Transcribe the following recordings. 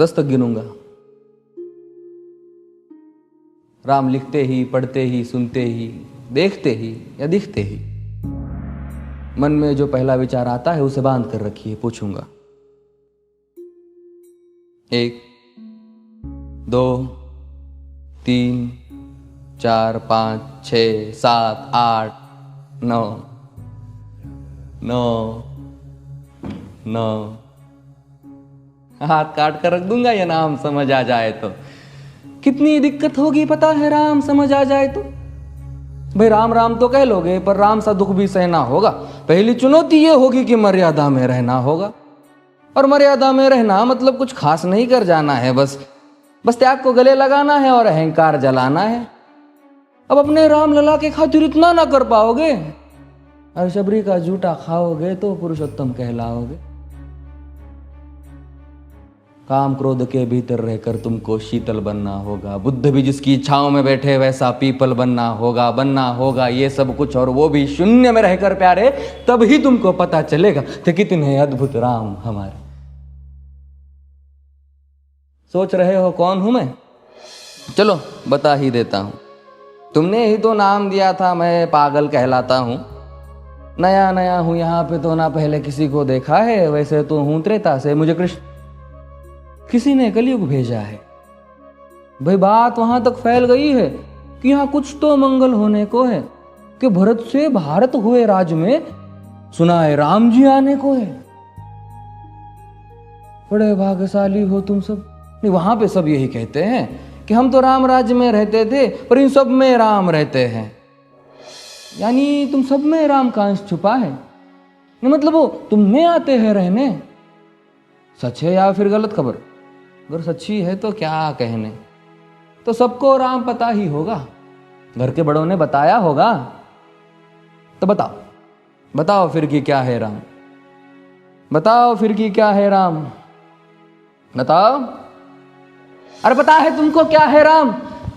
10 तक गिनूंगा। राम लिखते ही, पढ़ते ही, सुनते ही, देखते ही या दिखते ही मन में जो पहला विचार आता है उसे बांध कर रखिए, पूछूंगा। 1 2 3 4 5 6 7 8 9 9 9। हाथ काट कर रख दूंगा ये नाम समझ आ जाए तो। कितनी दिक्कत होगी पता है राम समझ आ जाए तो। भाई राम राम तो कह लोगे, पर राम सा दुख भी सहना होगा। पहली चुनौती ये होगी कि मर्यादा में रहना होगा। और मर्यादा में रहना मतलब कुछ खास नहीं कर जाना है, बस त्याग को गले लगाना है और अहंकार जलाना है। अब अपने राम लला के खातिर इतना ना कर पाओगे और शबरी का जूठा खाओगे तो पुरुषोत्तम कहलाओगे। काम क्रोध के भीतर रहकर तुमको शीतल बनना होगा। बुद्ध भी जिसकी इच्छाओं में बैठे वैसा पीपल बनना होगा ये सब कुछ, और वो भी शून्य में रहकर प्यारे। तभी तुमको पता चलेगा कि कितने अद्भुत राम हमारे। सोच रहे हो कौन हूं मैं? चलो बता ही देता हूं। तुमने ही तो नाम दिया था मैं पागल कहलाता हूं। नया नया हूं यहाँ पे तो ना पहले किसी को देखा है। वैसे तो हूं त्रेता से, मुझे कृष्ण किसी ने कलयुग भेजा है। भाई बात वहां तक फैल गई है कि यहाँ कुछ तो मंगल होने को है, कि भरत से भारत हुए राज में सुना है राम जी आने को है। बड़े भाग्यशाली हो तुम सब। नहीं, वहां पे सब यही कहते हैं कि हम तो राम राज्य में रहते थे पर इन सब में राम रहते हैं। यानी तुम सब में राम का अंश छुपा है। नहीं मतलब वो तुम में आते हैं रहने। सच है या फिर गलत खबर? अगर सच्ची है तो क्या कहने। तो सबको राम पता ही होगा, घर के बड़ों ने बताया होगा। तो बताओ फिर कि क्या है राम। बताओ फिर कि क्या है राम। बताओ। अरे पता है तुमको क्या है राम?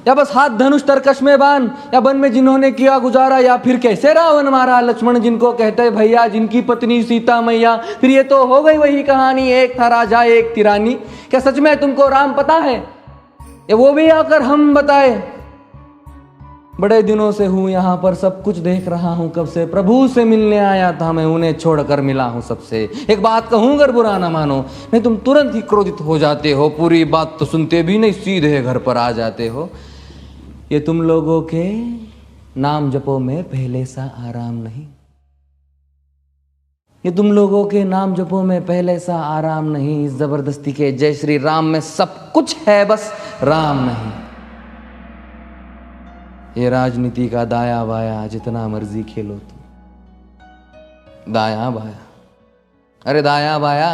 या बस हाथ धनुष तरकश में बान, या वन में जिन्होंने किया गुजारा, या फिर कैसे रावण मारा लक्ष्मण जिनको कहते भैया, जिनकी पत्नी सीता मैया। फिर ये तो हो गई वही कहानी, एक था राजा एक थी रानी। क्या सच में तुमको राम पता है? या वो भी आकर हम बताए? बड़े दिनों से हूं यहाँ पर, सब कुछ देख रहा हूं कब से। प्रभु से मिलने आया था मैं, उन्हें छोड़कर मिला हूं सबसे। एक बात कहूं अगर बुरा ना मानो, नहीं तुम तुरंत ही क्रोधित हो जाते हो। पूरी बात तो सुनते भी नहीं, सीधे घर पर आ जाते हो। ये तुम लोगों के नाम जपो में पहले सा आराम नहीं। ये तुम लोगों के नाम जपो में पहले सा आराम नहीं। इस जबरदस्ती के जय श्री राम में सब कुछ है, बस राम नहीं। ये राजनीति का दाया बाया जितना मर्जी खेलो तुम। दाया बाया, अरे दाया बाया,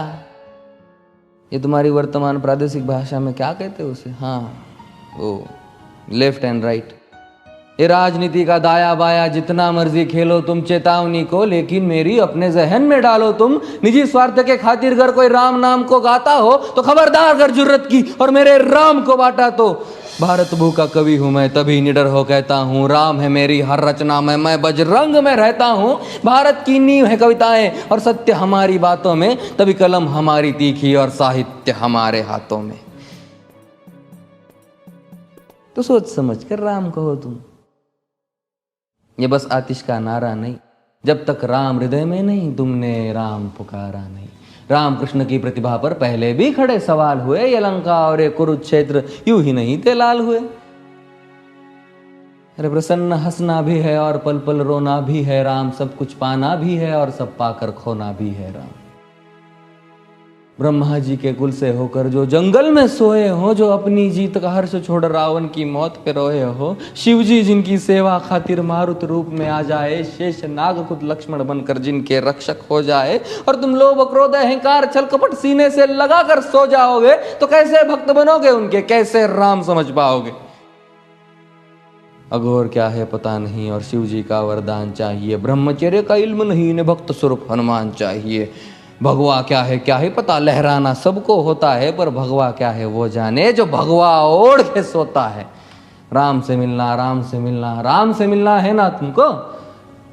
ये तुम्हारी वर्तमान प्रादेशिक भाषा में क्या कहते हो उसे? हाँ वो लेफ्ट एंड राइट। ये राजनीति का दाया बाया जितना मर्जी खेलो तुम चेतावनी को, लेकिन मेरी अपने जहन में डालो तुम। निजी स्वार्थ के खातिर अगर कोई राम नाम को गाता हो तो खबरदार अगर जुर्रत की और मेरे राम को बांटा तो। भारत भू का कवि हूं मैं, तभी निडर हो कहता हूं राम है मेरी हर रचना में। मैं बजरंग में रहता हूं, भारत की नींव है कविताएं और सत्य हमारी बातों में। तभी कलम हमारी तीखी और साहित्य हमारे हाथों में। तो सोच समझ कर राम कहो तुम। ये बस आतिश का नारा नहीं, जब तक राम हृदय में नहीं तुमने राम पुकारा नहीं। राम कृष्ण की प्रतिभा पर पहले भी खड़े सवाल हुए। ये लंका और ये कुरुक्षेत्र यूं ही नहीं थे लाल हुए। अरे प्रसन्न हंसना भी है और पल पल रोना भी है राम। सब कुछ पाना भी है और सब पाकर खोना भी है राम। ब्रह्मा जी के कुल से होकर जो जंगल में सोए हो, जो अपनी जीत का हर्ष छोड़ रावण की मौत पे रोए हो। शिव जी जिनकी सेवा खातिर मारुत रूप में आ जाए। शेष नाग खुद लक्ष्मण बनकर जिनके रक्षक हो जाए। और तुम लोभ क्रोध अहंकार छल कपट सीने से लगा कर सो जाओगे तो कैसे भक्त बनोगे उनके, कैसे राम समझ पाओगे? अघोर क्या है पता नहीं और शिव जी का वरदान चाहिए। ब्रह्मचर्य का इल्म नहीं, इन्हें भक्त स्वरूप हनुमान चाहिए। भगवा क्या है पता, लहराना सबको होता है पर भगवा क्या है वो जाने जो भगवा ओढ़ के सोता है। राम से मिलना, राम से मिलना, राम से मिलना है ना तुमको?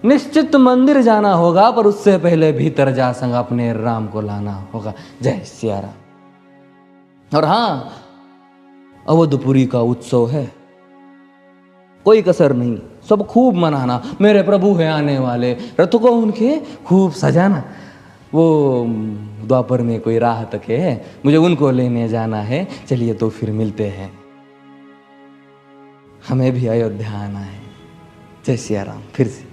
निश्चित मंदिर जाना होगा पर उससे पहले भीतर जा संग अपने राम को लाना होगा। जय सिया राम। और हाँ, अवधपुरी का उत्सव है, कोई कसर नहीं, सब खूब मनाना। मेरे प्रभु है आने वाले, रथ को उनके खूब सजाना। वो द्वापर में कोई राह तक है, मुझे उनको लेने जाना है। चलिए तो फिर मिलते हैं, हमें भी अयोध्या आना है। जय सिया राम। फिर से